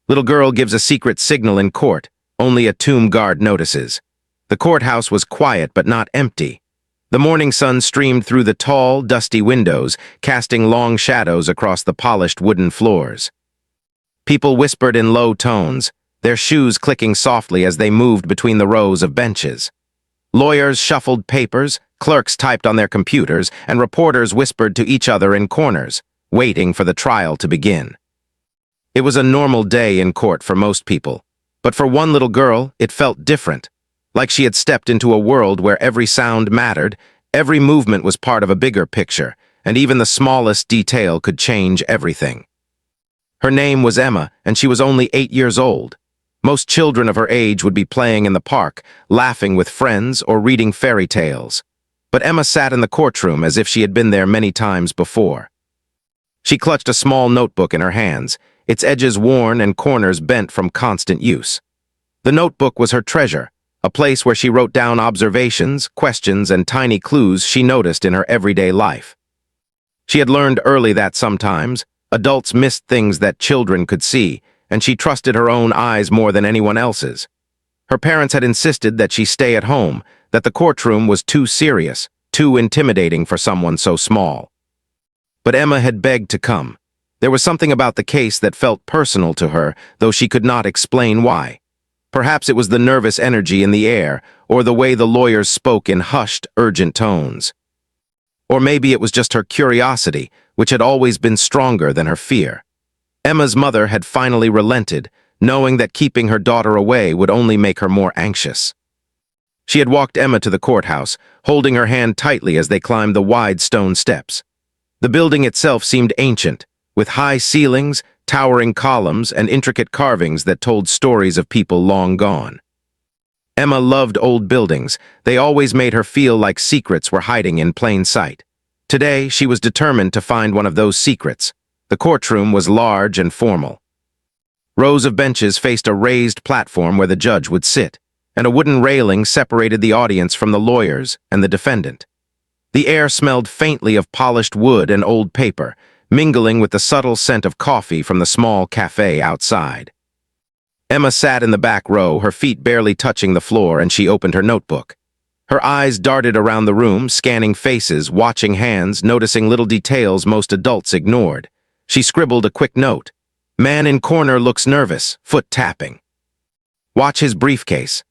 Little girl gives a secret signal in court. Only a tomb guard notices. The courthouse was quiet but not empty. The morning sun streamed through the tall, dusty windows, casting long shadows across the polished wooden floors. People whispered in low tones, their shoes clicking softly as they moved between the rows of benches. Lawyers shuffled papers, clerks typed on their computers, and reporters whispered to each other in corners, waiting for the trial to begin. It was a normal day in court for most people, but for one little girl, it felt different, like she had stepped into a world where every sound mattered, every movement was part of a bigger picture, and even the smallest detail could change everything. Her name was Emma, and she was only 8 years old. Most children of her age would be playing in the park, laughing with friends, or reading fairy tales. But Emma sat in the courtroom as if she had been there many times before. She clutched a small notebook in her hands, its edges worn and corners bent from constant use. The notebook was her treasure, a place where she wrote down observations, questions, and tiny clues she noticed in her everyday life. She had learned early that sometimes adults missed things that children could see, and she trusted her own eyes more than anyone else's. Her parents had insisted that she stay at home, that the courtroom was too serious, too intimidating for someone so small. But Emma had begged to come. There was something about the case that felt personal to her, though she could not explain why. Perhaps it was the nervous energy in the air, or the way the lawyers spoke in hushed, urgent tones. Or maybe it was just her curiosity, which had always been stronger than her fear. Emma's mother had finally relented, knowing that keeping her daughter away would only make her more anxious. She had walked Emma to the courthouse, holding her hand tightly as they climbed the wide stone steps. The building itself seemed ancient, with high ceilings, towering columns, and intricate carvings that told stories of people long gone. Emma loved old buildings. They always made her feel like secrets were hiding in plain sight. Today, she was determined to find one of those secrets. The courtroom was large and formal. Rows of benches faced a raised platform where the judge would sit, and a wooden railing separated the audience from the lawyers and the defendant. The air smelled faintly of polished wood and old paper, mingling with the subtle scent of coffee from the small cafe outside. Emma sat in the back row, her feet barely touching the floor, and she opened her notebook. Her eyes darted around the room, scanning faces, watching hands, noticing little details most adults ignored. She scribbled a quick note. Man in corner looks nervous, foot tapping. Watch his briefcase.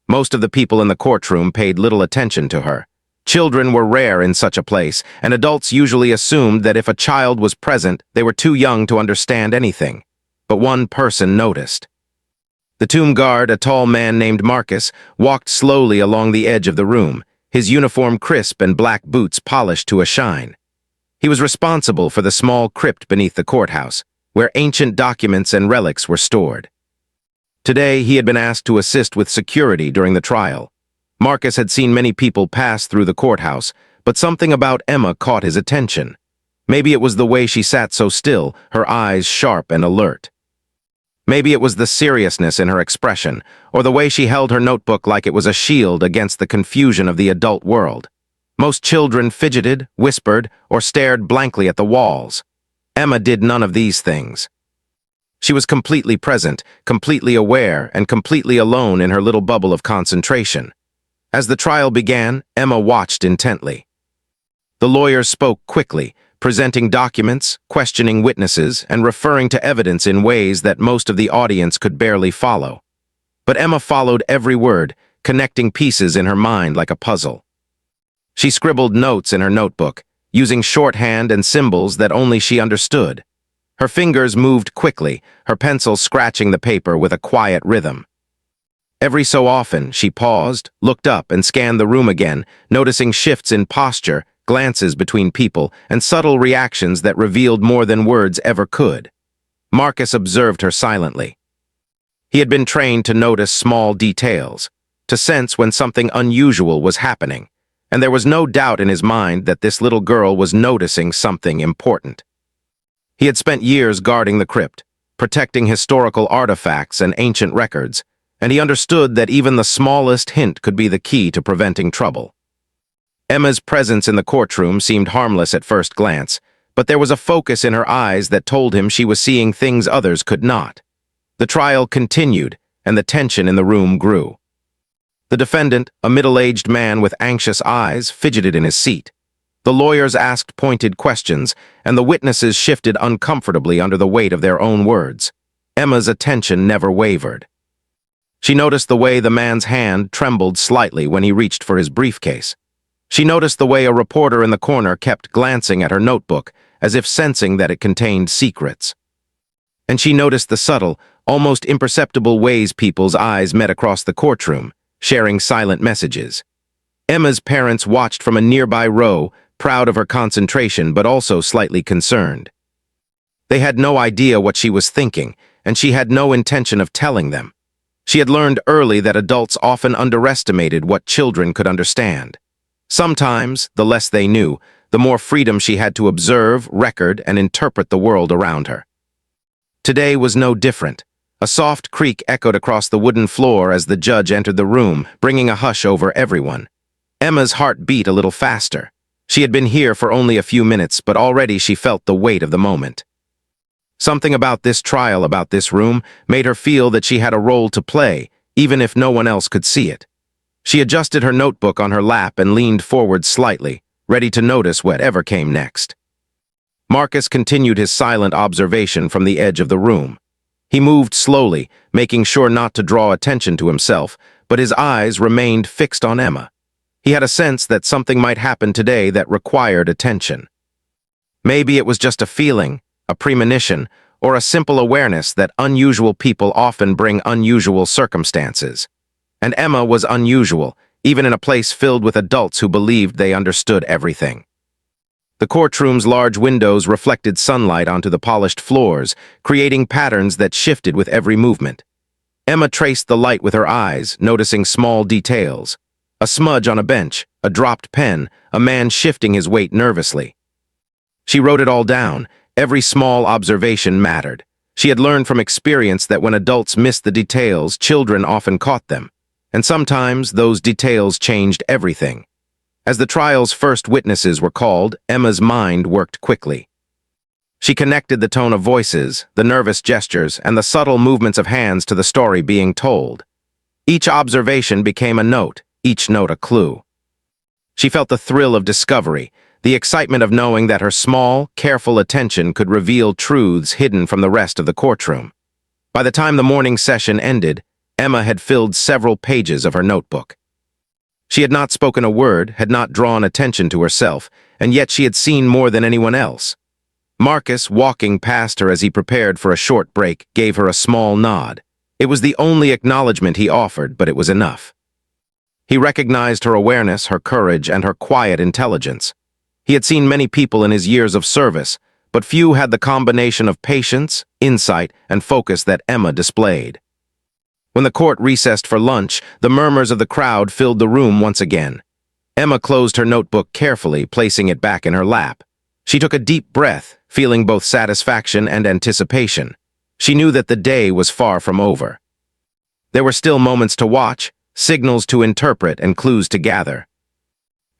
Most of the people in the courtroom paid little attention to her. Children were rare in such a place, and adults usually assumed that if a child was present, they were too young to understand anything. But one person noticed. The tomb guard, a tall man named Marcus, walked slowly along the edge of the room, his uniform crisp and black boots polished to a shine. He was responsible for the small crypt beneath the courthouse, where ancient documents and relics were stored. Today, he had been asked to assist with security during the trial. Marcus had seen many people pass through the courthouse, but something about Emma caught his attention. Maybe it was the way she sat so still, her eyes sharp and alert. Maybe it was the seriousness in her expression, or the way she held her notebook like it was a shield against the confusion of the adult world. Most children fidgeted, whispered, or stared blankly at the walls. Emma did none of these things. She was completely present, completely aware, and completely alone in her little bubble of concentration. As the trial began, Emma watched intently. The lawyers spoke quickly, presenting documents, questioning witnesses, and referring to evidence in ways that most of the audience could barely follow. But Emma followed every word, connecting pieces in her mind like a puzzle. She scribbled notes in her notebook, using shorthand and symbols that only she understood. Her fingers moved quickly, her pencil scratching the paper with a quiet rhythm. Every so often, she paused, looked up, and scanned the room again, noticing shifts in posture, glances between people, and subtle reactions that revealed more than words ever could. Marcus observed her silently. He had been trained to notice small details, to sense when something unusual was happening, and there was no doubt in his mind that this little girl was noticing something important. He had spent years guarding the crypt, protecting historical artifacts and ancient records, and he understood that even the smallest hint could be the key to preventing trouble. Emma's presence in the courtroom seemed harmless at first glance, but there was a focus in her eyes that told him she was seeing things others could not. The trial continued, and the tension in the room grew. The defendant, a middle-aged man with anxious eyes, fidgeted in his seat. The lawyers asked pointed questions, and the witnesses shifted uncomfortably under the weight of their own words. Emma's attention never wavered. She noticed the way the man's hand trembled slightly when he reached for his briefcase. She noticed the way a reporter in the corner kept glancing at her notebook, as if sensing that it contained secrets. And she noticed the subtle, almost imperceptible ways people's eyes met across the courtroom, sharing silent messages. Emma's parents watched from a nearby row, proud of her concentration but also slightly concerned. They had no idea what she was thinking, and she had no intention of telling them. She had learned early that adults often underestimated what children could understand. Sometimes, the less they knew, the more freedom she had to observe, record, and interpret the world around her. Today was no different. A soft creak echoed across the wooden floor as the judge entered the room, bringing a hush over everyone. Emma's heart beat a little faster. She had been here for only a few minutes, but already she felt the weight of the moment. Something about this trial, about this room, made her feel that she had a role to play, even if no one else could see it. She adjusted her notebook on her lap and leaned forward slightly, ready to notice whatever came next. Marcus continued his silent observation from the edge of the room. He moved slowly, making sure not to draw attention to himself, but his eyes remained fixed on Emma. He had a sense that something might happen today that required attention. Maybe it was just a feeling, a premonition, or a simple awareness that unusual people often bring unusual circumstances. And Emma was unusual, even in a place filled with adults who believed they understood everything. The courtroom's large windows reflected sunlight onto the polished floors, creating patterns that shifted with every movement. Emma traced the light with her eyes, noticing small details. A smudge on a bench, a dropped pen, a man shifting his weight nervously. She wrote it all down. Every small observation mattered. She had learned from experience that when adults missed the details, children often caught them. And sometimes those details changed everything. As the trial's first witnesses were called, Emma's mind worked quickly. She connected the tone of voices, the nervous gestures, and the subtle movements of hands to the story being told. Each observation became a note, each note a clue. She felt the thrill of discovery, the excitement of knowing that her small, careful attention could reveal truths hidden from the rest of the courtroom. By the time the morning session ended, Emma had filled several pages of her notebook. She had not spoken a word, had not drawn attention to herself, and yet she had seen more than anyone else. Marcus, walking past her as he prepared for a short break, gave her a small nod. It was the only acknowledgement he offered, but it was enough. He recognized her awareness, her courage, and her quiet intelligence. He had seen many people in his years of service, but few had the combination of patience, insight, and focus that Emma displayed. When the court recessed for lunch, the murmurs of the crowd filled the room once again. Emma closed her notebook carefully, placing it back in her lap. She took a deep breath, feeling both satisfaction and anticipation. She knew that the day was far from over. There were still moments to watch, signals to interpret, and clues to gather.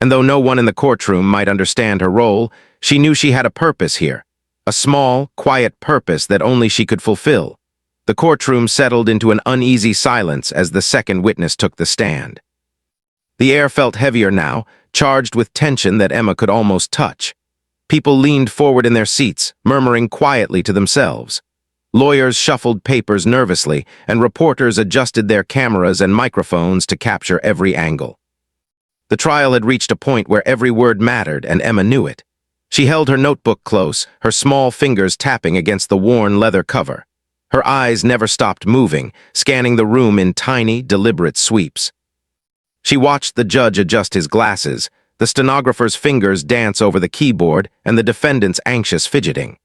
And though no one in the courtroom might understand her role, she knew she had a purpose here. A small, quiet purpose that only she could fulfill. The courtroom settled into an uneasy silence as the second witness took the stand. The air felt heavier now, charged with tension that Emma could almost touch. People leaned forward in their seats, murmuring quietly to themselves. Lawyers shuffled papers nervously, and reporters adjusted their cameras and microphones to capture every angle. The trial had reached a point where every word mattered, and Emma knew it. She held her notebook close, her small fingers tapping against the worn leather cover. Her eyes never stopped moving, scanning the room in tiny, deliberate sweeps. She watched the judge adjust his glasses, the stenographer's fingers dance over the keyboard, and the defendant's anxious fidgeting.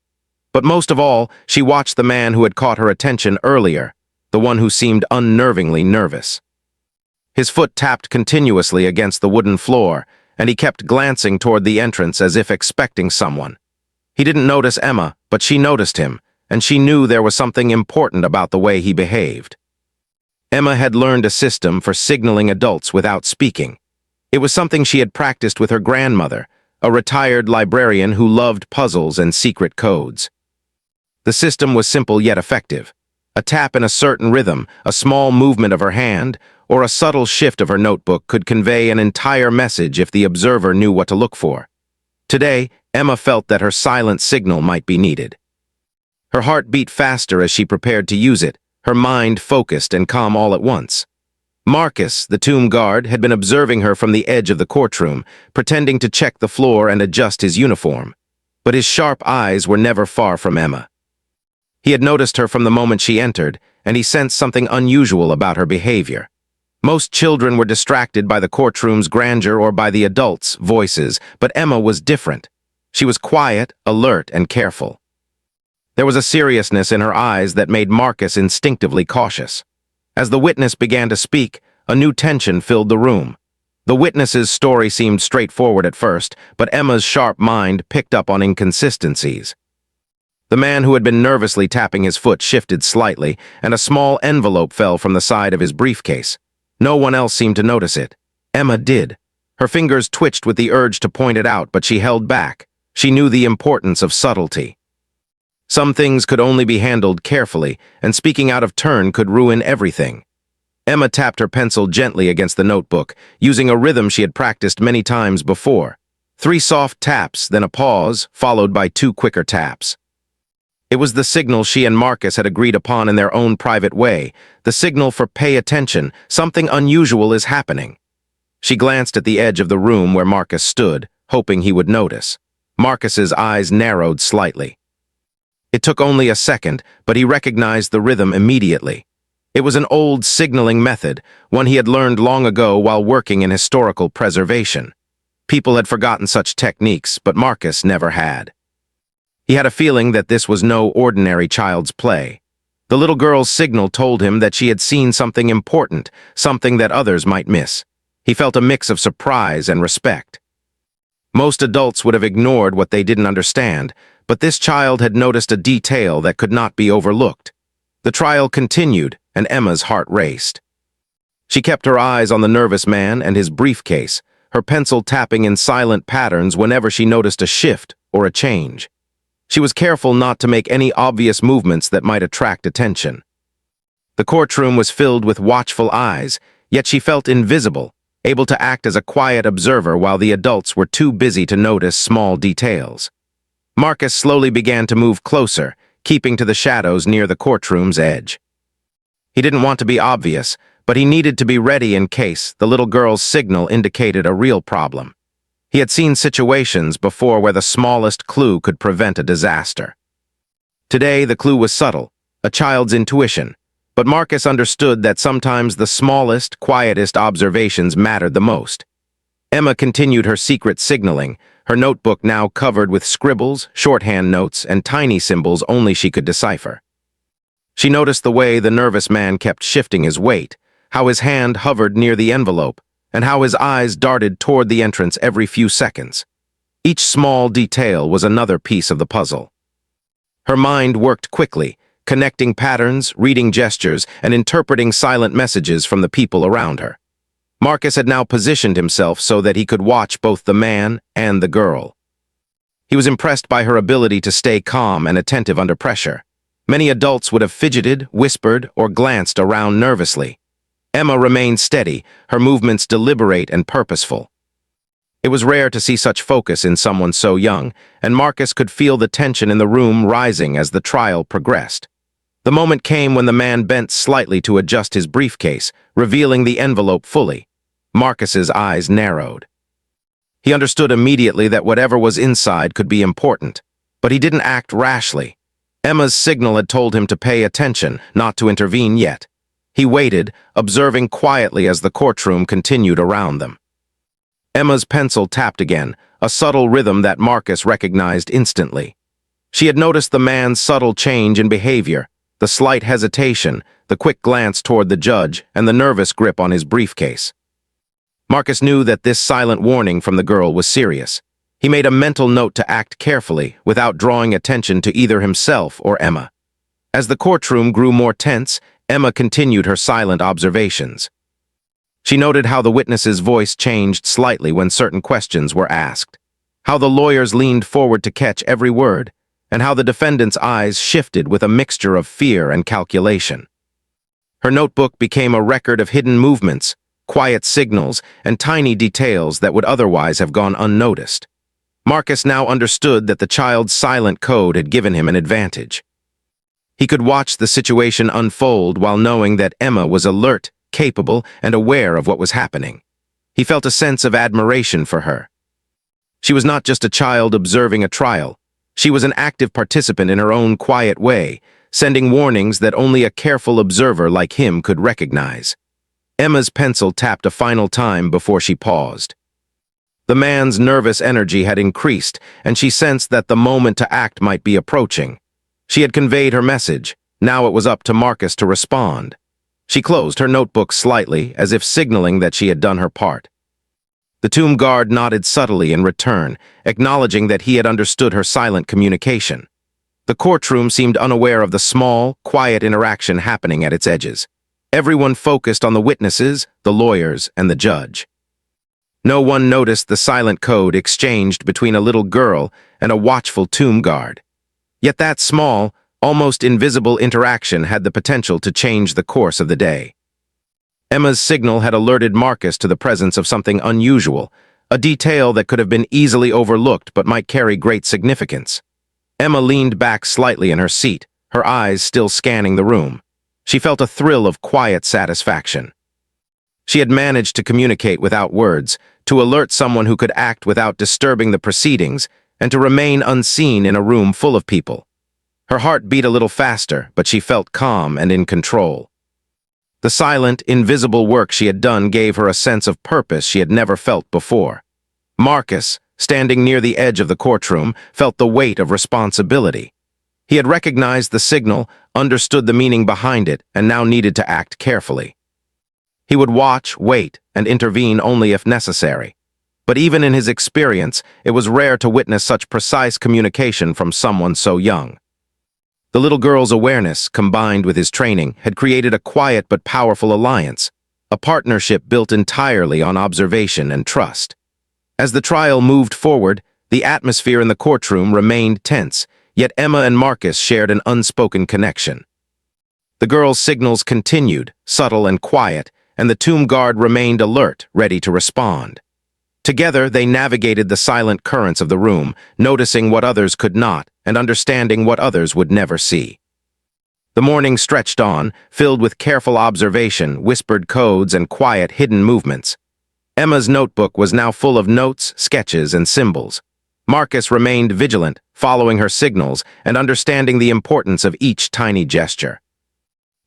But most of all, she watched the man who had caught her attention earlier, the one who seemed unnervingly nervous. His foot tapped continuously against the wooden floor, and he kept glancing toward the entrance as if expecting someone. He didn't notice Emma, but she noticed him, and she knew there was something important about the way he behaved. Emma had learned a system for signaling adults without speaking. It was something she had practiced with her grandmother, a retired librarian who loved puzzles and secret codes. The system was simple yet effective. A tap in a certain rhythm, a small movement of her hand, or a subtle shift of her notebook could convey an entire message if the observer knew what to look for. Today, Emma felt that her silent signal might be needed. Her heart beat faster as she prepared to use it, her mind focused and calm all at once. Marcus, the tomb guard, had been observing her from the edge of the courtroom, pretending to check the floor and adjust his uniform. But his sharp eyes were never far from Emma. He had noticed her from the moment she entered, and he sensed something unusual about her behavior. Most children were distracted by the courtroom's grandeur or by the adults' voices, but Emma was different. She was quiet, alert, and careful. There was a seriousness in her eyes that made Marcus instinctively cautious. As the witness began to speak, a new tension filled the room. The witness's story seemed straightforward at first, but Emma's sharp mind picked up on inconsistencies. The man who had been nervously tapping his foot shifted slightly, and a small envelope fell from the side of his briefcase. No one else seemed to notice it. Emma did. Her fingers twitched with the urge to point it out, but she held back. She knew the importance of subtlety. Some things could only be handled carefully, and speaking out of turn could ruin everything. Emma tapped her pencil gently against the notebook, using a rhythm she had practiced many times before. 3 soft taps, then a pause, followed by 2 quicker taps. It was the signal she and Marcus had agreed upon in their own private way, the signal for pay attention, something unusual is happening. She glanced at the edge of the room where Marcus stood, hoping he would notice. Marcus's eyes narrowed slightly. It took only a second, but he recognized the rhythm immediately. It was an old signaling method, one he had learned long ago while working in historical preservation. People had forgotten such techniques, but Marcus never had. He had a feeling that this was no ordinary child's play. The little girl's signal told him that she had seen something important, something that others might miss. He felt a mix of surprise and respect. Most adults would have ignored what they didn't understand, but this child had noticed a detail that could not be overlooked. The trial continued, and Emma's heart raced. She kept her eyes on the nervous man and his briefcase, her pencil tapping in silent patterns whenever she noticed a shift or a change. She was careful not to make any obvious movements that might attract attention. The courtroom was filled with watchful eyes, yet she felt invisible, able to act as a quiet observer while the adults were too busy to notice small details. Marcus slowly began to move closer, keeping to the shadows near the courtroom's edge. He didn't want to be obvious, but he needed to be ready in case the little girl's signal indicated a real problem. He had seen situations before where the smallest clue could prevent a disaster. Today, the clue was subtle, a child's intuition, but Marcus understood that sometimes the smallest, quietest observations mattered the most. Emma continued her secret signaling, her notebook now covered with scribbles, shorthand notes, and tiny symbols only she could decipher. She noticed the way the nervous man kept shifting his weight, how his hand hovered near the envelope, and how his eyes darted toward the entrance every few seconds. Each small detail was another piece of the puzzle. Her mind worked quickly, connecting patterns, reading gestures, and interpreting silent messages from the people around her. Marcus had now positioned himself so that he could watch both the man and the girl. He was impressed by her ability to stay calm and attentive under pressure. Many adults would have fidgeted, whispered, or glanced around nervously. Emma remained steady, her movements deliberate and purposeful. It was rare to see such focus in someone so young, and Marcus could feel the tension in the room rising as the trial progressed. The moment came when the man bent slightly to adjust his briefcase, revealing the envelope fully. Marcus's eyes narrowed. He understood immediately that whatever was inside could be important, but he didn't act rashly. Emma's signal had told him to pay attention, not to intervene yet. He waited, observing quietly as the courtroom continued around them. Emma's pencil tapped again, a subtle rhythm that Marcus recognized instantly. She had noticed the man's subtle change in behavior, the slight hesitation, the quick glance toward the judge, and the nervous grip on his briefcase. Marcus knew that this silent warning from the girl was serious. He made a mental note to act carefully, without drawing attention to either himself or Emma. As the courtroom grew more tense, Emma continued her silent observations. She noted how the witness's voice changed slightly when certain questions were asked, how the lawyers leaned forward to catch every word, and how the defendant's eyes shifted with a mixture of fear and calculation. Her notebook became a record of hidden movements, quiet signals, and tiny details that would otherwise have gone unnoticed. Marcus now understood that the child's silent code had given him an advantage. He could watch the situation unfold while knowing that Emma was alert, capable, and aware of what was happening. He felt a sense of admiration for her. She was not just a child observing a trial. She was an active participant in her own quiet way, sending warnings that only a careful observer like him could recognize. Emma's pencil tapped a final time before she paused. The man's nervous energy had increased, and she sensed that the moment to act might be approaching. She had conveyed her message. Now it was up to Marcus to respond. She closed her notebook slightly, as if signaling that she had done her part. The tomb guard nodded subtly in return, acknowledging that he had understood her silent communication. The courtroom seemed unaware of the small, quiet interaction happening at its edges. Everyone focused on the witnesses, the lawyers, and the judge. No one noticed the silent code exchanged between a little girl and a watchful tomb guard. Yet that small, almost invisible interaction had the potential to change the course of the day. Emma's signal had alerted Marcus to the presence of something unusual, a detail that could have been easily overlooked but might carry great significance. Emma leaned back slightly in her seat, her eyes still scanning the room. She felt a thrill of quiet satisfaction. She had managed to communicate without words, to alert someone who could act without disturbing the proceedings, and to remain unseen in a room full of people. Her heart beat a little faster, but she felt calm and in control. The silent, invisible work she had done gave her a sense of purpose she had never felt before. Marcus, standing near the edge of the courtroom, felt the weight of responsibility. He had recognized the signal, understood the meaning behind it, and now needed to act carefully. He would watch, wait, and intervene only if necessary. But even in his experience, it was rare to witness such precise communication from someone so young. The little girl's awareness, combined with his training, had created a quiet but powerful alliance, a partnership built entirely on observation and trust. As the trial moved forward, the atmosphere in the courtroom remained tense, yet Emma and Marcus shared an unspoken connection. The girl's signals continued, subtle and quiet, and the tomb guard remained alert, ready to respond. Together, they navigated the silent currents of the room, noticing what others could not and understanding what others would never see. The morning stretched on, filled with careful observation, whispered codes, and quiet, hidden movements. Emma's notebook was now full of notes, sketches, and symbols. Marcus remained vigilant, following her signals and understanding the importance of each tiny gesture.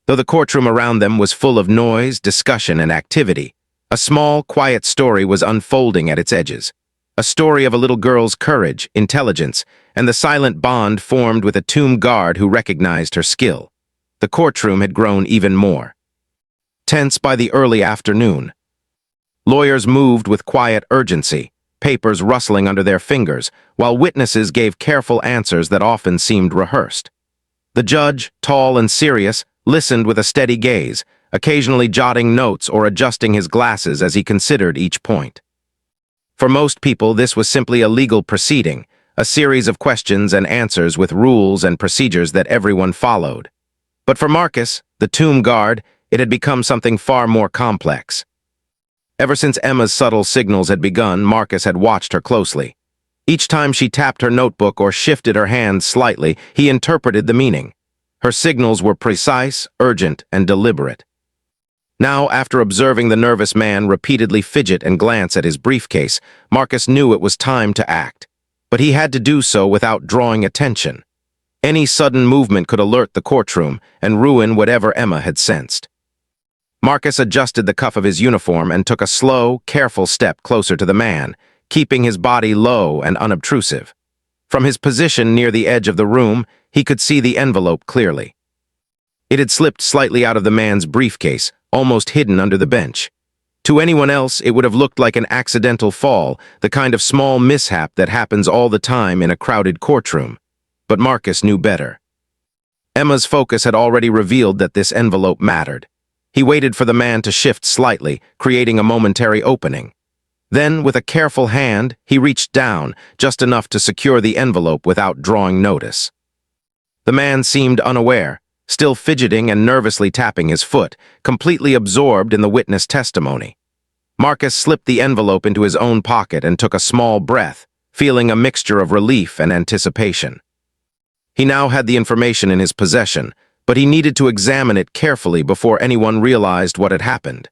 Though the courtroom around them was full of noise, discussion, and activity, a small, quiet story was unfolding at its edges. A story of a little girl's courage, intelligence, and the silent bond formed with a tomb guard who recognized her skill. The courtroom had grown even more tense by the early afternoon. Lawyers moved with quiet urgency, papers rustling under their fingers, while witnesses gave careful answers that often seemed rehearsed. The judge, tall and serious, listened with a steady gaze, occasionally jotting notes or adjusting his glasses as he considered each point. For most people, this was simply a legal proceeding, a series of questions and answers with rules and procedures that everyone followed. But for Marcus, the tomb guard, it had become something far more complex. Ever since Emma's subtle signals had begun, Marcus had watched her closely. Each time she tapped her notebook or shifted her hands slightly, he interpreted the meaning. Her signals were precise, urgent, and deliberate. Now, after observing the nervous man repeatedly fidget and glance at his briefcase, Marcus knew it was time to act. But he had to do so without drawing attention. Any sudden movement could alert the courtroom and ruin whatever Emma had sensed. Marcus adjusted the cuff of his uniform and took a slow, careful step closer to the man, keeping his body low and unobtrusive. From his position near the edge of the room, he could see the envelope clearly. It had slipped slightly out of the man's briefcase, almost hidden under the bench. To anyone else, it would have looked like an accidental fall, the kind of small mishap that happens all the time in a crowded courtroom. But Marcus knew better. Emma's focus had already revealed that this envelope mattered. He waited for the man to shift slightly, creating a momentary opening. Then, with a careful hand, he reached down, just enough to secure the envelope without drawing notice. The man seemed unaware, still fidgeting and nervously tapping his foot, completely absorbed in the witness testimony. Marcus slipped the envelope into his own pocket and took a small breath, feeling a mixture of relief and anticipation. He now had the information in his possession, but he needed to examine it carefully before anyone realized what had happened.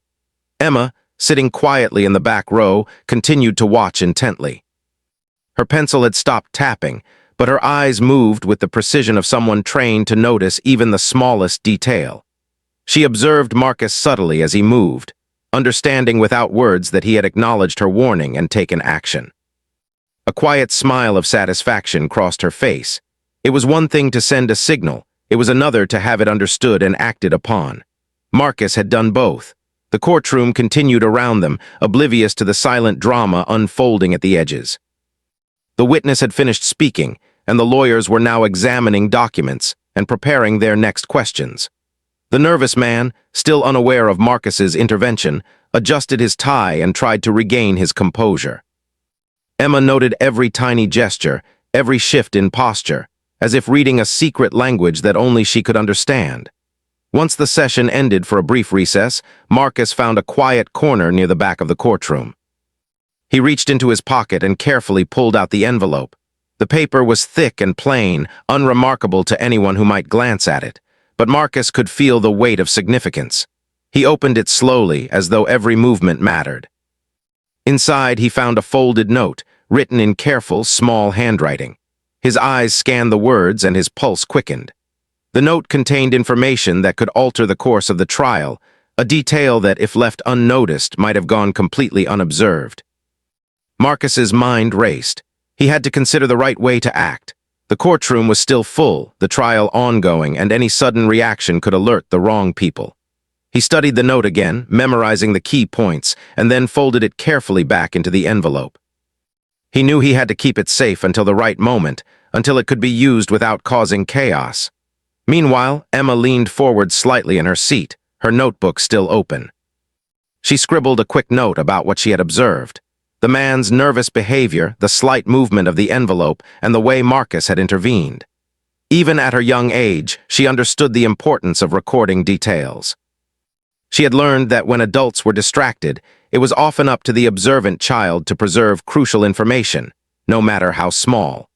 Emma, sitting quietly in the back row, continued to watch intently. Her pencil had stopped tapping, but her eyes moved with the precision of someone trained to notice even the smallest detail. She observed Marcus subtly as he moved, understanding without words that he had acknowledged her warning and taken action. A quiet smile of satisfaction crossed her face. It was one thing to send a signal, it was another to have it understood and acted upon. Marcus had done both. The courtroom continued around them, oblivious to the silent drama unfolding at the edges. The witness had finished speaking, and the lawyers were now examining documents and preparing their next questions. The nervous man, still unaware of Marcus's intervention, adjusted his tie and tried to regain his composure. Emma noted every tiny gesture, every shift in posture, as if reading a secret language that only she could understand. Once the session ended for a brief recess, Marcus found a quiet corner near the back of the courtroom. He reached into his pocket and carefully pulled out the envelope. The paper was thick and plain, unremarkable to anyone who might glance at it, but Marcus could feel the weight of significance. He opened it slowly, as though every movement mattered. Inside, he found a folded note, written in careful, small handwriting. His eyes scanned the words and his pulse quickened. The note contained information that could alter the course of the trial, a detail that, if left unnoticed, might have gone completely unobserved. Marcus's mind raced. He had to consider the right way to act. The courtroom was still full, the trial ongoing, and any sudden reaction could alert the wrong people. He studied the note again, memorizing the key points, and then folded it carefully back into the envelope. He knew he had to keep it safe until the right moment, until it could be used without causing chaos. Meanwhile, Emma leaned forward slightly in her seat, her notebook still open. She scribbled a quick note about what she had observed. The man's nervous behavior, the slight movement of the envelope, and the way Marcus had intervened. Even at her young age, she understood the importance of recording details. She had learned that when adults were distracted, it was often up to the observant child to preserve crucial information, no matter how small.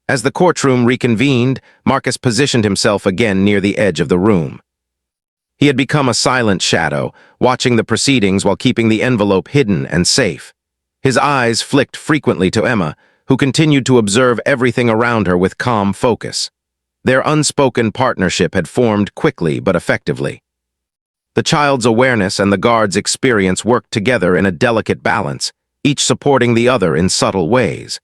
As the courtroom reconvened, Marcus positioned himself again near the edge of the room. He had become a silent shadow, watching the proceedings while keeping the envelope hidden and safe. His eyes flicked frequently to Emma, who continued to observe everything around her with calm focus. Their unspoken partnership had formed quickly but effectively. The child's awareness and the guard's experience worked together in a delicate balance, each supporting the other in subtle ways.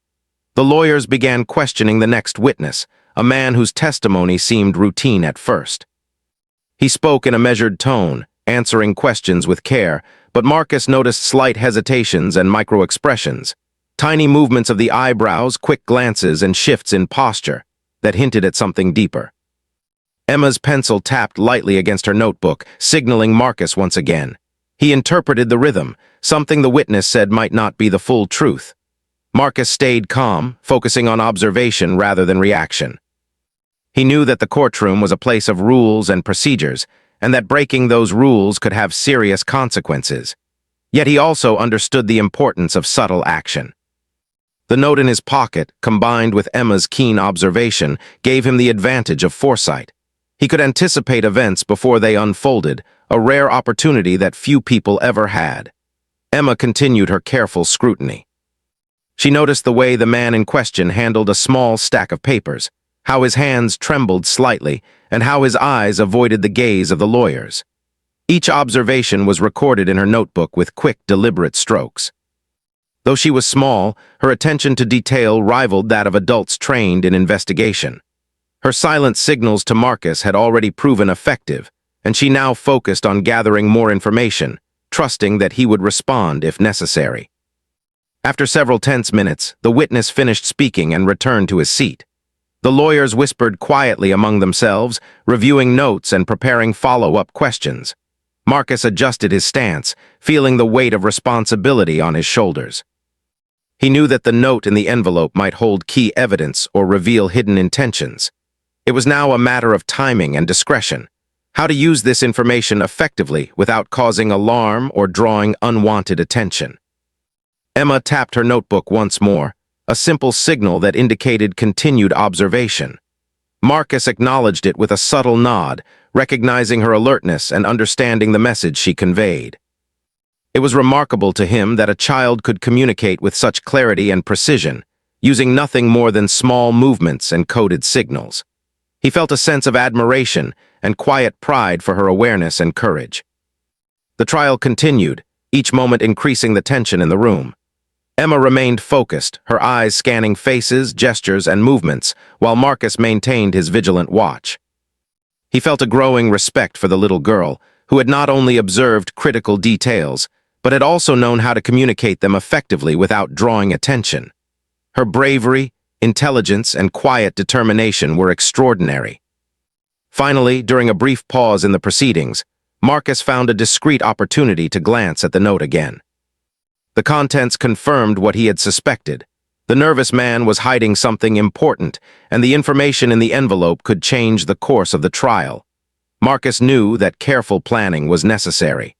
The lawyers began questioning the next witness, a man whose testimony seemed routine at first. He spoke in a measured tone, answering questions with care, but Marcus noticed slight hesitations and micro-expressions, tiny movements of the eyebrows, quick glances, and shifts in posture that hinted at something deeper. Emma's pencil tapped lightly against her notebook, signaling Marcus once again. He interpreted the rhythm, something the witness said might not be the full truth. Marcus stayed calm, focusing on observation rather than reaction. He knew that the courtroom was a place of rules and procedures, and that breaking those rules could have serious consequences. Yet he also understood the importance of subtle action. The note in his pocket, combined with Emma's keen observation, gave him the advantage of foresight. He could anticipate events before they unfolded, a rare opportunity that few people ever had. Emma continued her careful scrutiny. She noticed the way the man in question handled a small stack of papers, how his hands trembled slightly, and how his eyes avoided the gaze of the lawyers. Each observation was recorded in her notebook with quick, deliberate strokes. Though she was small, her attention to detail rivaled that of adults trained in investigation. Her silent signals to Marcus had already proven effective, and she now focused on gathering more information, trusting that he would respond if necessary. After several tense minutes, the witness finished speaking and returned to his seat. The lawyers whispered quietly among themselves, reviewing notes and preparing follow-up questions. Marcus adjusted his stance, feeling the weight of responsibility on his shoulders. He knew that the note in the envelope might hold key evidence or reveal hidden intentions. It was now a matter of timing and discretion. How to use this information effectively without causing alarm or drawing unwanted attention. Emma tapped her notebook once more, a simple signal that indicated continued observation. Marcus acknowledged it with a subtle nod, recognizing her alertness and understanding the message she conveyed. It was remarkable to him that a child could communicate with such clarity and precision, using nothing more than small movements and coded signals. He felt a sense of admiration and quiet pride for her awareness and courage. The trial continued, each moment increasing the tension in the room. Emma remained focused, her eyes scanning faces, gestures, and movements, while Marcus maintained his vigilant watch. He felt a growing respect for the little girl, who had not only observed critical details, but had also known how to communicate them effectively without drawing attention. Her bravery, intelligence, and quiet determination were extraordinary. Finally, during a brief pause in the proceedings, Marcus found a discreet opportunity to glance at the note again. The contents confirmed what he had suspected. The nervous man was hiding something important, and the information in the envelope could change the course of the trial. Marcus knew that careful planning was necessary.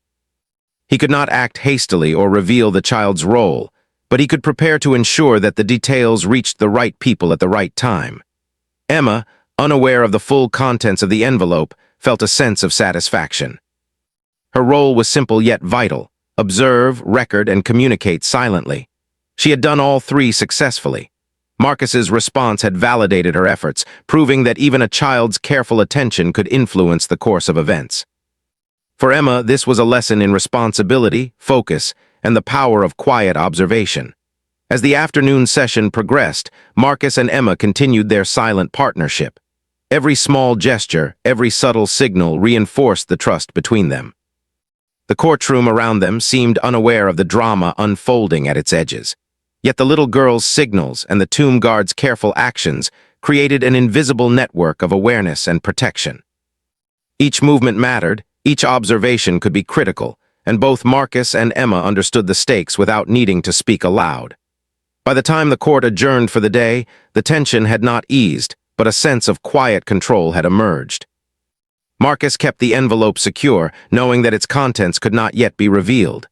He could not act hastily or reveal the child's role, but he could prepare to ensure that the details reached the right people at the right time. Emma, unaware of the full contents of the envelope, felt a sense of satisfaction. Her role was simple yet vital: observe, record, and communicate silently. She had done all three successfully. Marcus's response had validated her efforts, proving that even a child's careful attention could influence the course of events. For Emma, this was a lesson in responsibility, focus, and the power of quiet observation. As the afternoon session progressed, Marcus and Emma continued their silent partnership. Every small gesture, every subtle signal reinforced the trust between them. The courtroom around them seemed unaware of the drama unfolding at its edges. Yet the little girl's signals and the tomb guard's careful actions created an invisible network of awareness and protection. Each movement mattered, each observation could be critical, and both Marcus and Emma understood the stakes without needing to speak aloud. By the time the court adjourned for the day, the tension had not eased, but a sense of quiet control had emerged. Marcus kept the envelope secure, knowing that its contents could not yet be revealed.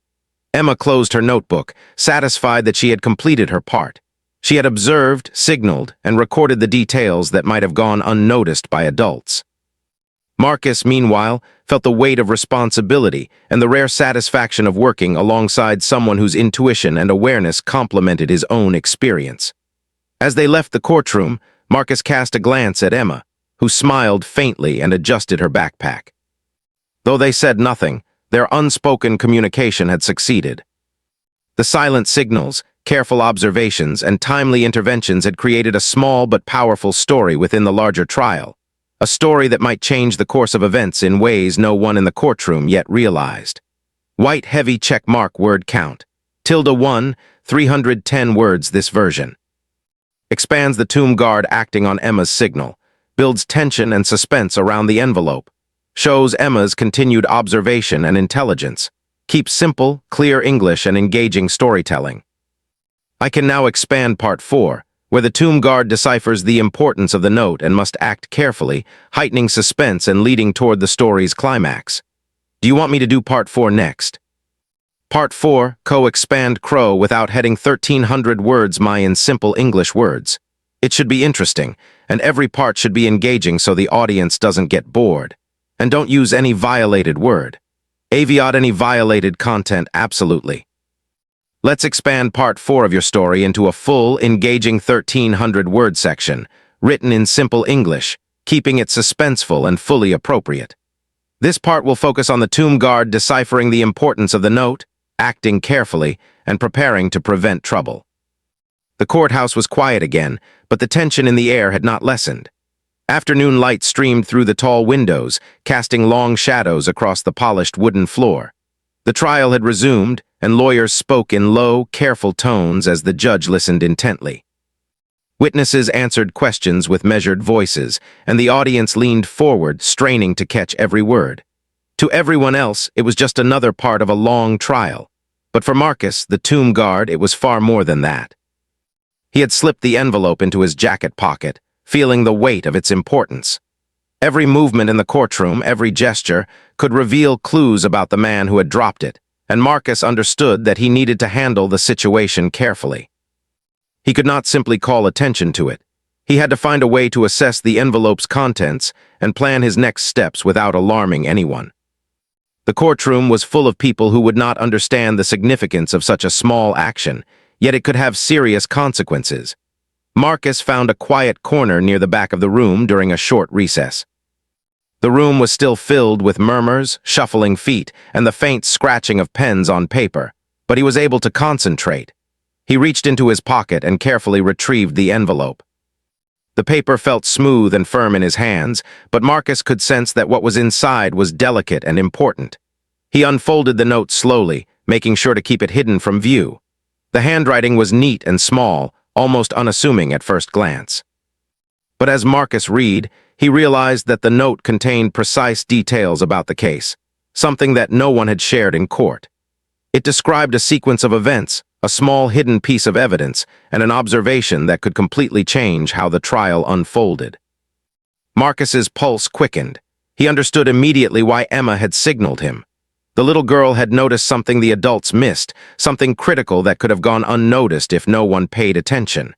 Emma closed her notebook, satisfied that she had completed her part. She had observed, signaled, and recorded the details that might have gone unnoticed by adults. Marcus, meanwhile, felt the weight of responsibility and the rare satisfaction of working alongside someone whose intuition and awareness complemented his own experience. As they left the courtroom, Marcus cast a glance at Emma, who smiled faintly and adjusted her backpack. Though they said nothing, their unspoken communication had succeeded. The silent signals, careful observations, and timely interventions had created a small but powerful story within the larger trial, a story that might change the course of events in ways no one in the courtroom yet realized. White heavy check mark word count. ~1, 310 words this version. Expands the tomb guard acting on Emma's signal. Builds tension and suspense around the envelope. Shows Emma's continued observation and intelligence. Keeps simple, clear English and engaging storytelling. I can now expand part 4, where the tomb guard deciphers the importance of the note and must act carefully, heightening suspense and leading toward the story's climax. Do you want me to do part 4 next? Part 4, co-expand crow without heading 1,300 words in simple English words. It should be interesting, and every part should be engaging so the audience doesn't get bored. And don't use any violated word. Aviate any violated content absolutely. Let's expand part 4 of your story into a full, engaging 1,300 word section, written in simple English, keeping it suspenseful and fully appropriate. This part will focus on the tomb guard deciphering the importance of the note, acting carefully, and preparing to prevent trouble. The courthouse was quiet again, but the tension in the air had not lessened. Afternoon light streamed through the tall windows, casting long shadows across the polished wooden floor. The trial had resumed, and lawyers spoke in low, careful tones as the judge listened intently. Witnesses answered questions with measured voices, and the audience leaned forward, straining to catch every word. To everyone else, it was just another part of a long trial. But for Marcus, the tomb guard, it was far more than that. He had slipped the envelope into his jacket pocket, feeling the weight of its importance. Every movement in the courtroom, every gesture, could reveal clues about the man who had dropped it, and Marcus understood that he needed to handle the situation carefully. He could not simply call attention to it. He had to find a way to assess the envelope's contents and plan his next steps without alarming anyone. The courtroom was full of people who would not understand the significance of such a small action, yet it could have serious consequences. Marcus found a quiet corner near the back of the room during a short recess. The room was still filled with murmurs, shuffling feet, and the faint scratching of pens on paper, but he was able to concentrate. He reached into his pocket and carefully retrieved the envelope. The paper felt smooth and firm in his hands, but Marcus could sense that what was inside was delicate and important. He unfolded the note slowly, making sure to keep it hidden from view. The handwriting was neat and small, almost unassuming at first glance. But as Marcus read, he realized that the note contained precise details about the case, something that no one had shared in court. It described a sequence of events, a small hidden piece of evidence, and an observation that could completely change how the trial unfolded. Marcus's pulse quickened. He understood immediately why Emma had signaled him. The little girl had noticed something the adults missed, something critical that could have gone unnoticed if no one paid attention.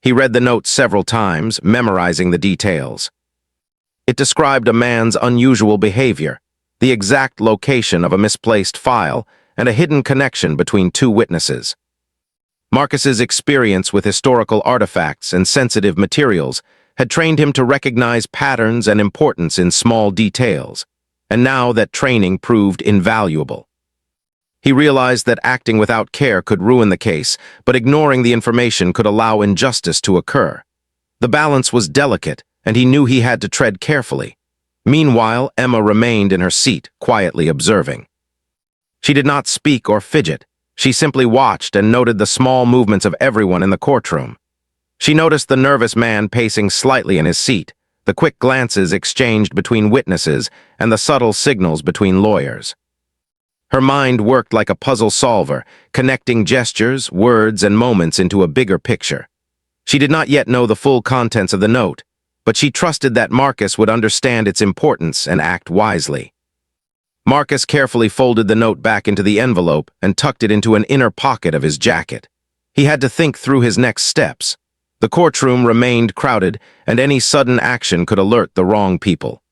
He read the note several times, memorizing the details. It described a man's unusual behavior, the exact location of a misplaced file, and a hidden connection between two witnesses. Marcus's experience with historical artifacts and sensitive materials had trained him to recognize patterns and importance in small details, and now that training proved invaluable. He realized that acting without care could ruin the case, but ignoring the information could allow injustice to occur. The balance was delicate, and he knew he had to tread carefully. Meanwhile, Emma remained in her seat, quietly observing. She did not speak or fidget. She simply watched and noted the small movements of everyone in the courtroom. She noticed the nervous man pacing slightly in his seat, the quick glances exchanged between witnesses, and the subtle signals between lawyers. Her mind worked like a puzzle solver, connecting gestures, words, and moments into a bigger picture. She did not yet know the full contents of the note, but she trusted that Marcus would understand its importance and act wisely. Marcus carefully folded the note back into the envelope and tucked it into an inner pocket of his jacket. He had to think through his next steps. The courtroom remained crowded, and any sudden action could alert the wrong people.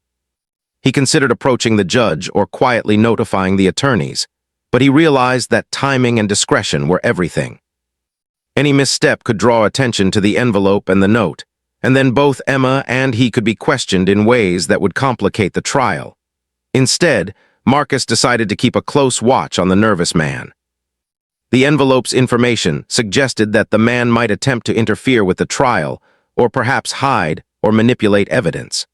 He considered approaching the judge or quietly notifying the attorneys, but he realized that timing and discretion were everything. Any misstep could draw attention to the envelope and the note, and then both Emma and he could be questioned in ways that would complicate the trial. Instead, Marcus decided to keep a close watch on the nervous man. The envelope's information suggested that the man might attempt to interfere with the trial, or perhaps hide or manipulate evidence.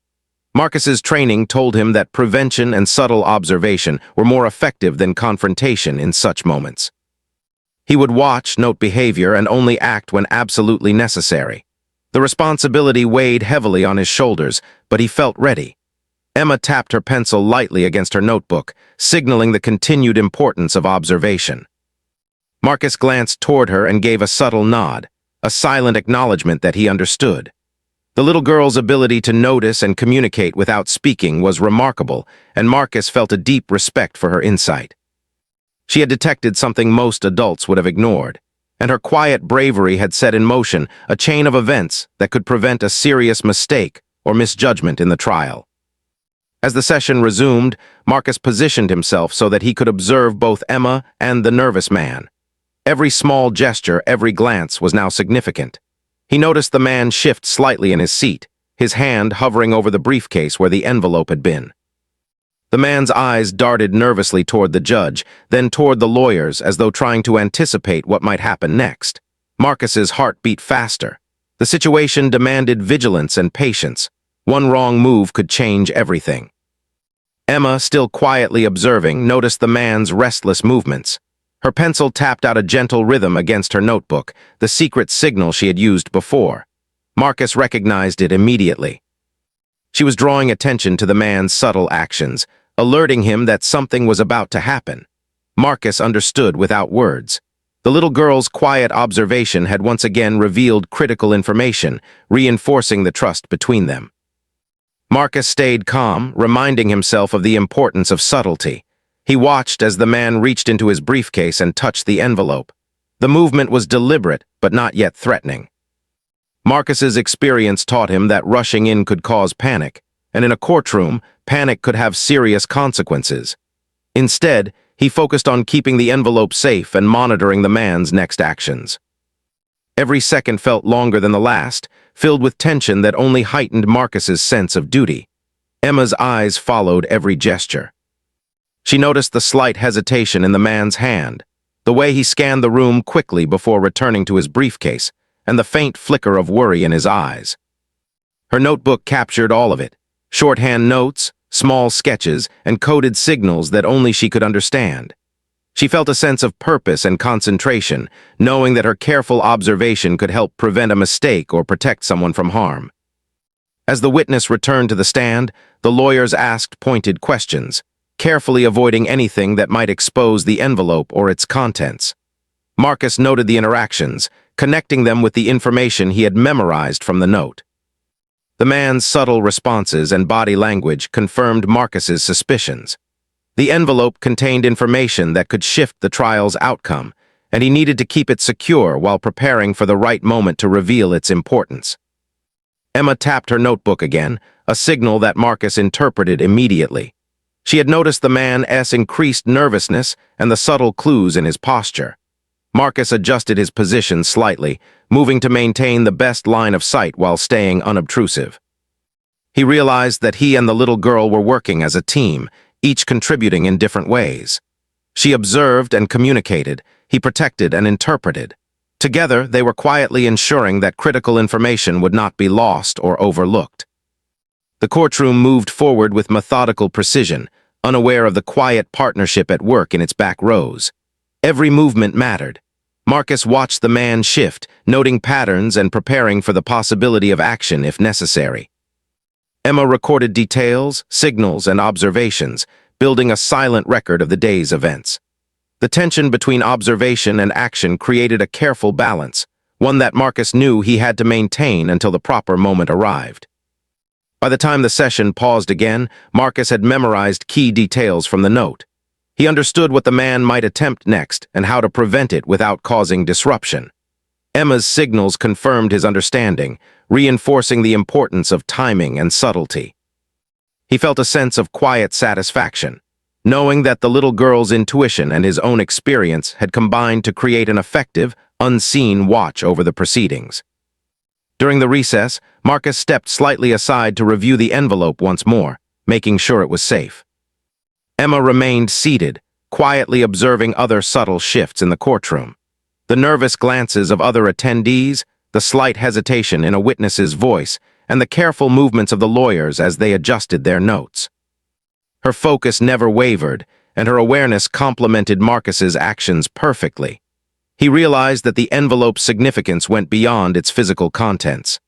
Marcus's training told him that prevention and subtle observation were more effective than confrontation in such moments. He would watch, note behavior, and only act when absolutely necessary. The responsibility weighed heavily on his shoulders, but he felt ready. Emma tapped her pencil lightly against her notebook, signaling the continued importance of observation. Marcus glanced toward her and gave a subtle nod, a silent acknowledgement that he understood. The little girl's ability to notice and communicate without speaking was remarkable, and Marcus felt a deep respect for her insight. She had detected something most adults would have ignored, and her quiet bravery had set in motion a chain of events that could prevent a serious mistake or misjudgment in the trial. As the session resumed, Marcus positioned himself so that he could observe both Emma and the nervous man. Every small gesture, every glance was now significant. He noticed the man shift slightly in his seat, his hand hovering over the briefcase where the envelope had been. The man's eyes darted nervously toward the judge, then toward the lawyers as though trying to anticipate what might happen next. Marcus's heart beat faster. The situation demanded vigilance and patience. One wrong move could change everything. Emma, still quietly observing, noticed the man's restless movements. Her pencil tapped out a gentle rhythm against her notebook, the secret signal she had used before. Marcus recognized it immediately. She was drawing attention to the man's subtle actions, alerting him that something was about to happen. Marcus understood without words. The little girl's quiet observation had once again revealed critical information, reinforcing the trust between them. Marcus stayed calm, reminding himself of the importance of subtlety. He watched as the man reached into his briefcase and touched the envelope. The movement was deliberate, but not yet threatening. Marcus's experience taught him that rushing in could cause panic, and in a courtroom, panic could have serious consequences. Instead, he focused on keeping the envelope safe and monitoring the man's next actions. Every second felt longer than the last, filled with tension that only heightened Marcus's sense of duty. Emma's eyes followed every gesture. She noticed the slight hesitation in the man's hand, the way he scanned the room quickly before returning to his briefcase, and the faint flicker of worry in his eyes. Her notebook captured all of it: shorthand notes, small sketches, and coded signals that only she could understand. She felt a sense of purpose and concentration, knowing that her careful observation could help prevent a mistake or protect someone from harm. As the witness returned to the stand, the lawyers asked pointed questions, carefully avoiding anything that might expose the envelope or its contents. Marcus noted the interactions, connecting them with the information he had memorized from the note. The man's subtle responses and body language confirmed Marcus's suspicions. The envelope contained information that could shift the trial's outcome, and he needed to keep it secure while preparing for the right moment to reveal its importance. Emma tapped her notebook again, a signal that Marcus interpreted immediately. She had noticed the man's increased nervousness and the subtle clues in his posture. Marcus adjusted his position slightly, moving to maintain the best line of sight while staying unobtrusive. He realized that he and the little girl were working as a team, each contributing in different ways. She observed and communicated, he protected and interpreted. Together, they were quietly ensuring that critical information would not be lost or overlooked. The courtroom moved forward with methodical precision, unaware of the quiet partnership at work in its back rows. Every movement mattered. Marcus watched the man shift, noting patterns and preparing for the possibility of action if necessary. Emma recorded details, signals, and observations, building a silent record of the day's events. The tension between observation and action created a careful balance, one that Marcus knew he had to maintain until the proper moment arrived. By the time the session paused again, Marcus had memorized key details from the note. He understood what the man might attempt next and how to prevent it without causing disruption. Emma's signals confirmed his understanding, reinforcing the importance of timing and subtlety. He felt a sense of quiet satisfaction, knowing that the little girl's intuition and his own experience had combined to create an effective, unseen watch over the proceedings. During the recess, Marcus stepped slightly aside to review the envelope once more, making sure it was safe. Emma remained seated, quietly observing other subtle shifts in the courtroom. The nervous glances of other attendees, the slight hesitation in a witness's voice, and the careful movements of the lawyers as they adjusted their notes. Her focus never wavered, and her awareness complemented Marcus's actions perfectly. He realized that the envelope's significance went beyond its physical contents.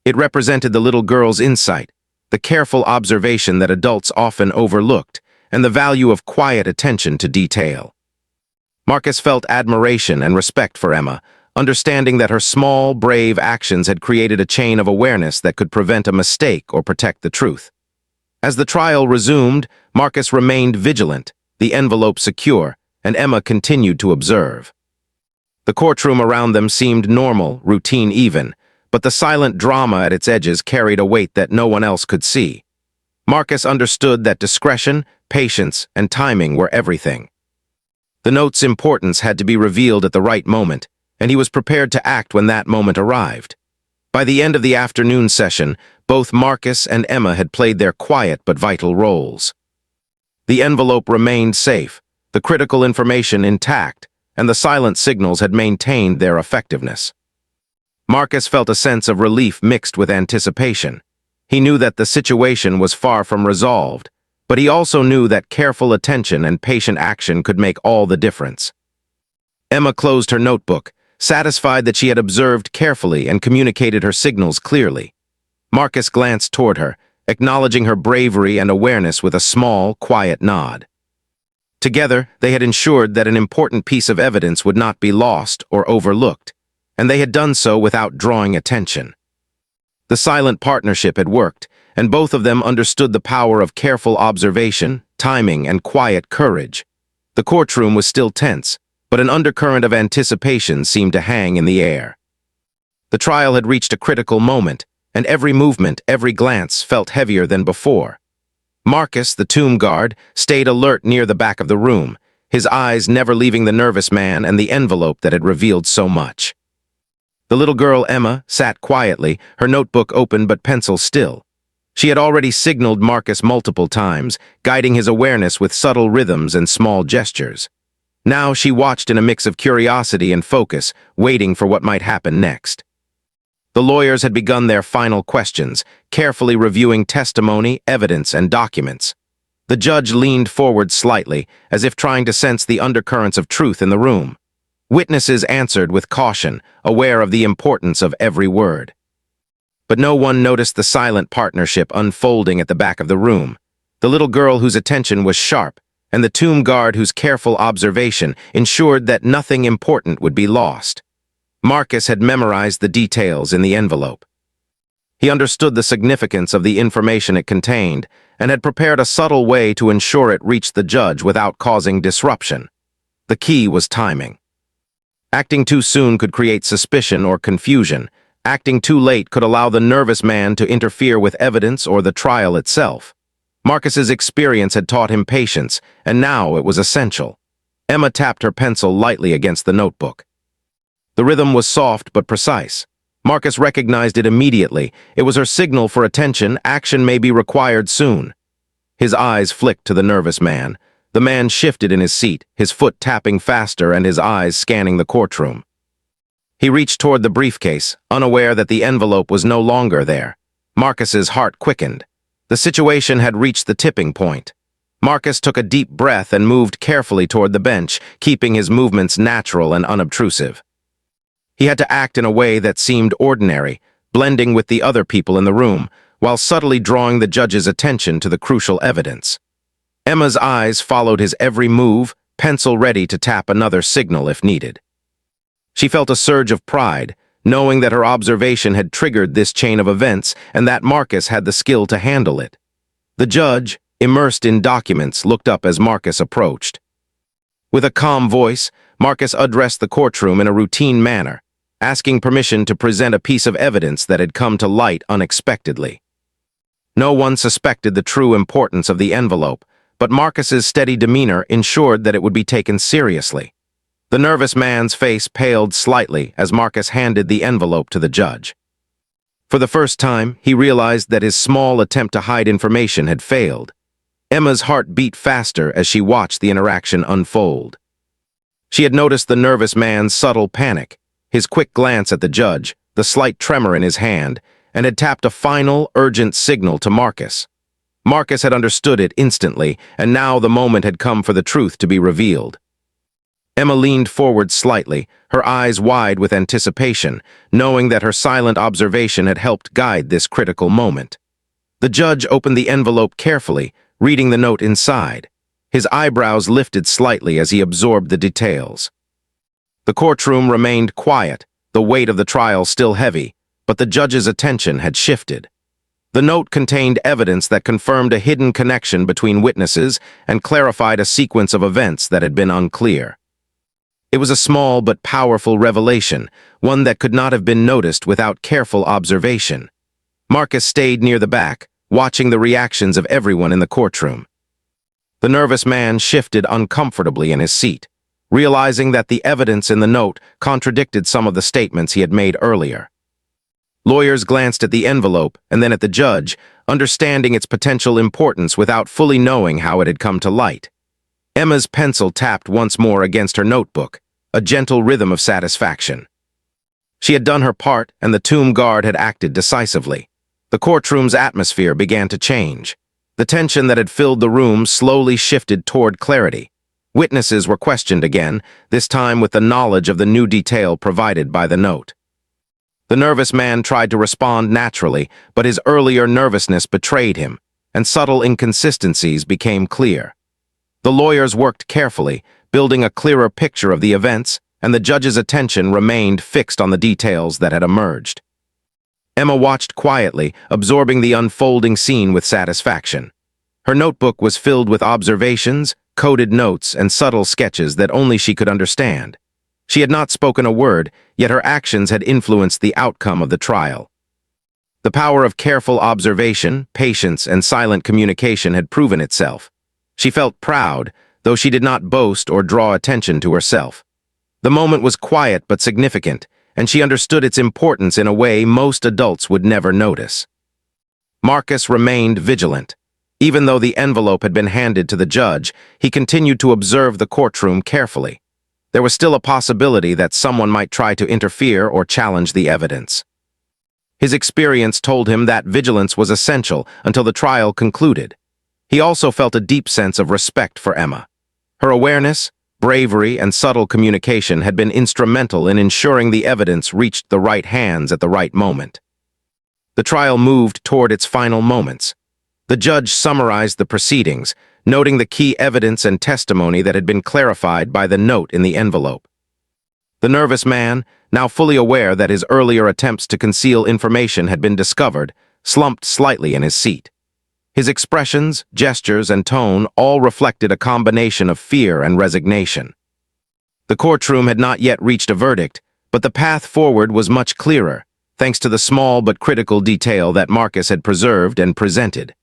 It represented the little girl's insight, the careful observation that adults often overlooked, and the value of quiet attention to detail. Marcus felt admiration and respect for Emma, understanding that her small, brave actions had created a chain of awareness that could prevent a mistake or protect the truth. As the trial resumed, Marcus remained vigilant, the envelope secure, and Emma continued to observe. The courtroom around them seemed normal, routine even, but the silent drama at its edges carried a weight that no one else could see. Marcus understood that discretion, patience, and timing were everything. The note's importance had to be revealed at the right moment, and he was prepared to act when that moment arrived. By the end of the afternoon session, both Marcus and Emma had played their quiet but vital roles. The envelope remained safe, the critical information intact, and the silent signals had maintained their effectiveness. Marcus felt a sense of relief mixed with anticipation. He knew that the situation was far from resolved, but he also knew that careful attention and patient action could make all the difference. Emma closed her notebook, satisfied that she had observed carefully and communicated her signals clearly. Marcus glanced toward her, acknowledging her bravery and awareness with a small, quiet nod. Together, they had ensured that an important piece of evidence would not be lost or overlooked, and they had done so without drawing attention. The silent partnership had worked, and both of them understood the power of careful observation, timing, and quiet courage. The courtroom was still tense, but an undercurrent of anticipation seemed to hang in the air. The trial had reached a critical moment, and every movement, every glance felt heavier than before. Marcus, the tomb guard, stayed alert near the back of the room, his eyes never leaving the nervous man and the envelope that had revealed so much. The little girl, Emma, sat quietly, her notebook open but pencil still. She had already signaled Marcus multiple times, guiding his awareness with subtle rhythms and small gestures. Now she watched in a mix of curiosity and focus, waiting for what might happen next. The lawyers had begun their final questions, carefully reviewing testimony, evidence, and documents. The judge leaned forward slightly, as if trying to sense the undercurrents of truth in the room. Witnesses answered with caution, aware of the importance of every word. But no one noticed the silent partnership unfolding at the back of the room, the little girl whose attention was sharp, and the tomb guard whose careful observation ensured that nothing important would be lost. Marcus had memorized the details in the envelope. He understood the significance of the information it contained and had prepared a subtle way to ensure it reached the judge without causing disruption. The key was timing. Acting too soon could create suspicion or confusion. Acting too late could allow the nervous man to interfere with evidence or the trial itself. Marcus's experience had taught him patience, and now it was essential. Emma tapped her pencil lightly against the notebook. The rhythm was soft but precise. Marcus recognized it immediately. It was her signal for attention. Action may be required soon. His eyes flicked to the nervous man. The man shifted in his seat, his foot tapping faster and his eyes scanning the courtroom. He reached toward the briefcase, unaware that the envelope was no longer there. Marcus's heart quickened. The situation had reached the tipping point. Marcus took a deep breath and moved carefully toward the bench, keeping his movements natural and unobtrusive. He had to act in a way that seemed ordinary, blending with the other people in the room, while subtly drawing the judge's attention to the crucial evidence. Emma's eyes followed his every move, pencil ready to tap another signal if needed. She felt a surge of pride, knowing that her observation had triggered this chain of events and that Marcus had the skill to handle it. The judge, immersed in documents, looked up as Marcus approached. With a calm voice, Marcus addressed the courtroom in a routine manner, asking permission to present a piece of evidence that had come to light unexpectedly. No one suspected the true importance of the envelope, but Marcus's steady demeanor ensured that it would be taken seriously. The nervous man's face paled slightly as Marcus handed the envelope to the judge. For the first time, he realized that his small attempt to hide information had failed. Emma's heart beat faster as she watched the interaction unfold. She had noticed the nervous man's subtle panic, his quick glance at the judge, the slight tremor in his hand, and had tapped a final, urgent signal to Marcus. Marcus had understood it instantly, and now the moment had come for the truth to be revealed. Emma leaned forward slightly, her eyes wide with anticipation, knowing that her silent observation had helped guide this critical moment. The judge opened the envelope carefully, reading the note inside. His eyebrows lifted slightly as he absorbed the details. The courtroom remained quiet, the weight of the trial still heavy, but the judge's attention had shifted. The note contained evidence that confirmed a hidden connection between witnesses and clarified a sequence of events that had been unclear. It was a small but powerful revelation, one that could not have been noticed without careful observation. Marcus stayed near the back, watching the reactions of everyone in the courtroom. The nervous man shifted uncomfortably in his seat, realizing that the evidence in the note contradicted some of the statements he had made earlier. Lawyers glanced at the envelope and then at the judge, understanding its potential importance without fully knowing how it had come to light. Emma's pencil tapped once more against her notebook, a gentle rhythm of satisfaction. She had done her part, and the tomb guard had acted decisively. The courtroom's atmosphere began to change. The tension that had filled the room slowly shifted toward clarity. Witnesses were questioned again, this time with the knowledge of the new detail provided by the note. The nervous man tried to respond naturally, but his earlier nervousness betrayed him, and subtle inconsistencies became clear. The lawyers worked carefully, building a clearer picture of the events, and the judge's attention remained fixed on the details that had emerged. Emma watched quietly, absorbing the unfolding scene with satisfaction. Her notebook was filled with observations, coded notes, and subtle sketches that only she could understand. She had not spoken a word, yet her actions had influenced the outcome of the trial. The power of careful observation, patience, and silent communication had proven itself. She felt proud, though she did not boast or draw attention to herself. The moment was quiet but significant, and she understood its importance in a way most adults would never notice. Marcus remained vigilant. Even though the envelope had been handed to the judge, he continued to observe the courtroom carefully. There was still a possibility that someone might try to interfere or challenge the evidence. His experience told him that vigilance was essential until the trial concluded. He also felt a deep sense of respect for Emma. Her awareness, bravery, and subtle communication had been instrumental in ensuring the evidence reached the right hands at the right moment. The trial moved toward its final moments. The judge summarized the proceedings, noting the key evidence and testimony that had been clarified by the note in the envelope. The nervous man, now fully aware that his earlier attempts to conceal information had been discovered, slumped slightly in his seat. His expressions, gestures, and tone all reflected a combination of fear and resignation. The courtroom had not yet reached a verdict, but the path forward was much clearer, thanks to the small but critical detail that Marcus had preserved and presented.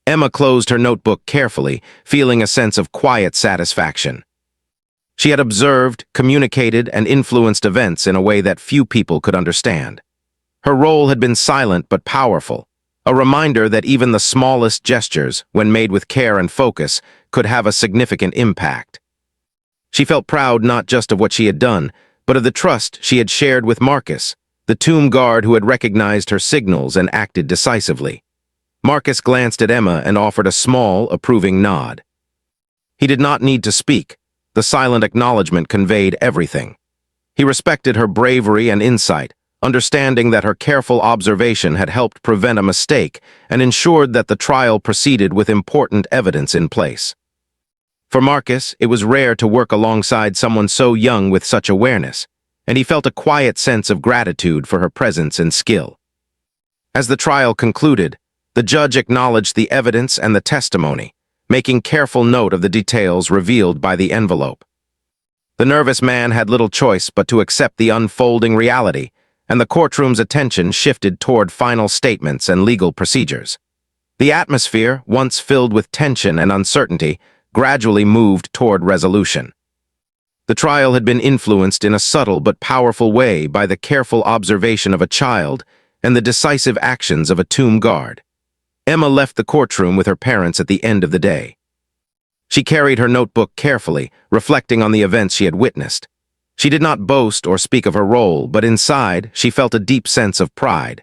Emma closed her notebook carefully, feeling a sense of quiet satisfaction. She had observed, communicated, and influenced events in a way that few people could understand. Her role had been silent but powerful, a reminder that even the smallest gestures, when made with care and focus, could have a significant impact. She felt proud not just of what she had done, but of the trust she had shared with Marcus, the tomb guard who had recognized her signals and acted decisively. Marcus glanced at Emma and offered a small, approving nod. He did not need to speak. The silent acknowledgement conveyed everything. He respected her bravery and insight, understanding that her careful observation had helped prevent a mistake and ensured that the trial proceeded with important evidence in place. For Marcus, it was rare to work alongside someone so young with such awareness, and he felt a quiet sense of gratitude for her presence and skill. As the trial concluded, the judge acknowledged the evidence and the testimony, making careful note of the details revealed by the envelope. The nervous man had little choice but to accept the unfolding reality, and the courtroom's attention shifted toward final statements and legal procedures. The atmosphere, once filled with tension and uncertainty, gradually moved toward resolution. The trial had been influenced in a subtle but powerful way by the careful observation of a child and the decisive actions of a tomb guard. Emma left the courtroom with her parents at the end of the day. She carried her notebook carefully, reflecting on the events she had witnessed. She did not boast or speak of her role, but inside, she felt a deep sense of pride.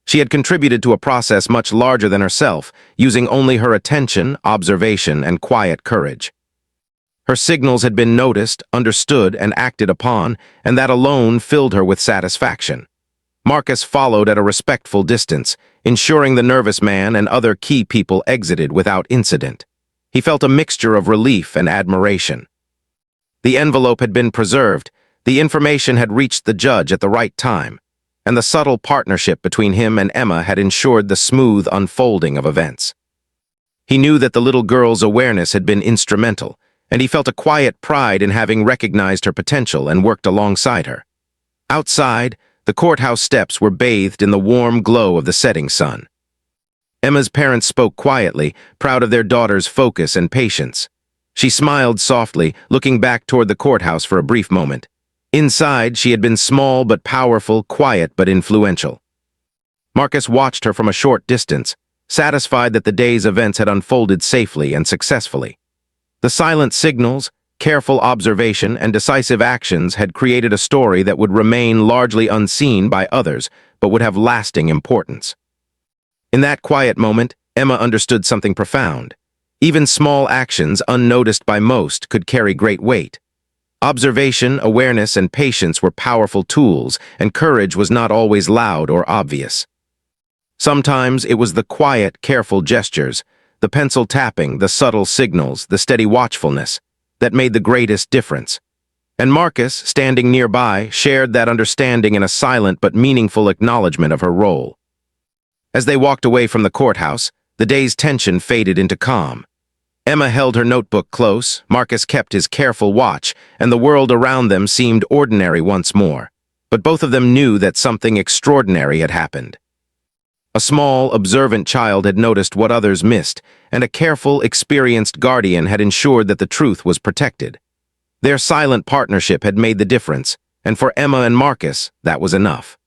She had contributed to a process much larger than herself, using only her attention, observation, and quiet courage. Her signals had been noticed, understood, and acted upon, and that alone filled her with satisfaction. Marcus followed at a respectful distance, ensuring the nervous man and other key people exited without incident. He felt a mixture of relief and admiration. The envelope had been preserved, the information had reached the judge at the right time, and the subtle partnership between him and Emma had ensured the smooth unfolding of events. He knew that the little girl's awareness had been instrumental, and he felt a quiet pride in having recognized her potential and worked alongside her. Outside, the courthouse steps were bathed in the warm glow of the setting sun. Emma's parents spoke quietly, proud of their daughter's focus and patience. She smiled softly, looking back toward the courthouse for a brief moment. Inside, she had been small but powerful, quiet but influential. Marcus watched her from a short distance, satisfied that the day's events had unfolded safely and successfully. The silent signals, careful observation, and decisive actions had created a story that would remain largely unseen by others, but would have lasting importance. In that quiet moment, Emma understood something profound. Even small actions, unnoticed by most, could carry great weight. Observation, awareness, and patience were powerful tools, and courage was not always loud or obvious. Sometimes it was the quiet, careful gestures, the pencil tapping, the subtle signals, the steady watchfulness, that made the greatest difference. And Marcus, standing nearby, shared that understanding in a silent but meaningful acknowledgement of her role. As they walked away from the courthouse, the day's tension faded into calm. Emma held her notebook close, Marcus kept his careful watch, and the world around them seemed ordinary once more. But both of them knew that something extraordinary had happened. A small, observant child had noticed what others missed, and a careful, experienced guardian had ensured that the truth was protected. Their silent partnership had made the difference, and for Emma and Marcus, that was enough.